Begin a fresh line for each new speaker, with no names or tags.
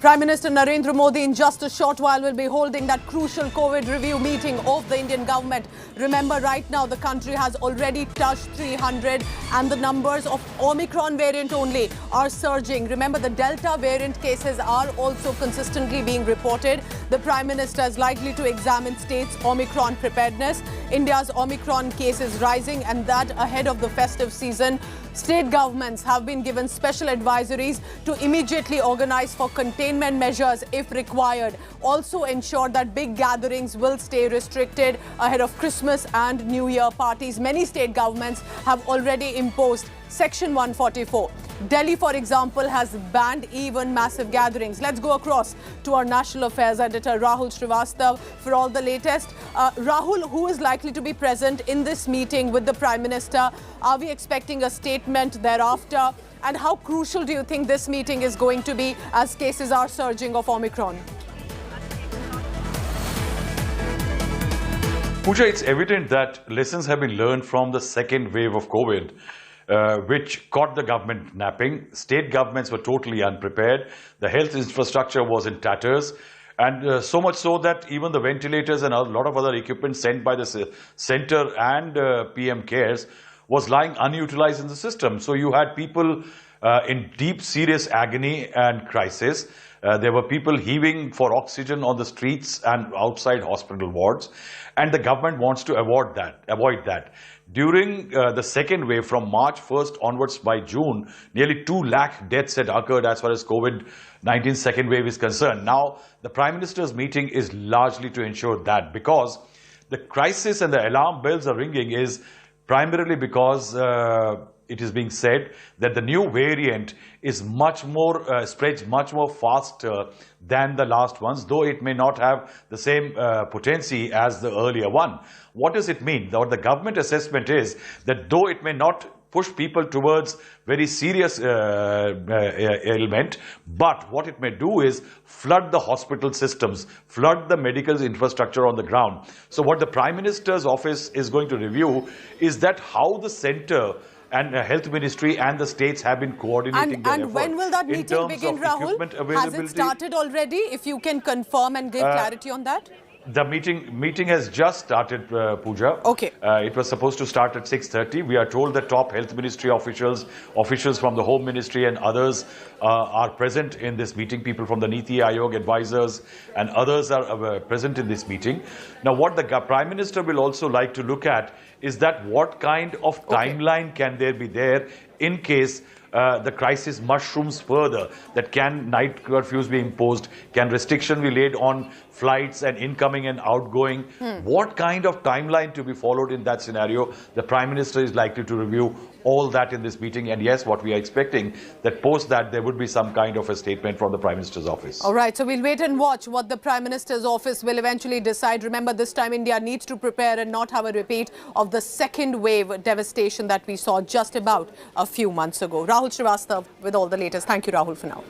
Prime Minister Narendra Modi in just a short while will be holding that crucial COVID review meeting of the Indian government. Remember, right now the country has already touched 300 and the numbers of Omicron variant only are surging. Remember, the Delta variant cases are also consistently being reported. The Prime Minister is likely to examine states' Omicron preparedness. India's Omicron cases rising, and that ahead of the festive season. State governments have been given special advisories to immediately organize for containment measures if required. Also ensure that big gatherings will stay restricted ahead of Christmas and New Year parties. Many state governments have already imposed Section 144. Delhi, for example, has banned even massive gatherings. Let's go across to our national affairs editor, Rahul Srivastav, for all the latest. Rahul, who is likely to be present in this meeting with the Prime Minister? Are we expecting a statement thereafter? And how crucial do you think this meeting is going to be as cases are surging of Omicron?
Pooja, it's evident that lessons have been learned from the second wave of COVID. Which caught the government napping. State governments were totally unprepared. The health infrastructure was in tatters. And so much so that even the ventilators and a lot of other equipment sent by the centre and PM Cares was lying unutilized in the system. So you had people in deep, serious agony and crisis. There were people heaving for oxygen on the streets and outside hospital wards. And the government wants to avoid that. During the second wave, from March 1st onwards by June, nearly 2 lakh deaths had occurred as far as COVID-19 second wave is concerned. Now, the Prime Minister's meeting is largely to ensure that, because the crisis and the alarm bells are ringing is primarily because it is being said that the new variant is much more, spreads much more faster than the last ones, though it may not have the same potency as the earlier one. What does it mean? The government assessment is that though it may not push people towards very serious ailment, but what it may do is flood the hospital systems, flood the medical infrastructure on the ground. So what the Prime Minister's office is going to review is that how the centre and the Health Ministry and the states have been coordinating their
And when will that meeting begin, Rahul? Has it started already? If you can confirm and give clarity on that.
The meeting has just started, Pooja.
Okay.
It was supposed to start at 6:30. We are told that top Health Ministry officials from the Home Ministry and others are present in this meeting. People from the Niti Aayog advisors and others are present in this meeting. Now, what the Prime Minister will also like to look at is that what kind of timeline can there be there in case the crisis mushrooms further, that can night curfews be imposed, can restriction be laid on flights and incoming and outgoing, what kind of timeline to be followed in that scenario. The Prime Minister is likely to review all that in this meeting, and yes, what we are expecting, that post that there would be some kind of a statement from the Prime Minister's office.
All right, so we'll wait and watch what the Prime Minister's office will eventually decide. Remember, this time India needs to prepare and not have a repeat of the second wave devastation that we saw just about a few months ago. Rahul Srivastav with all the latest. Thank you, Rahul, for now.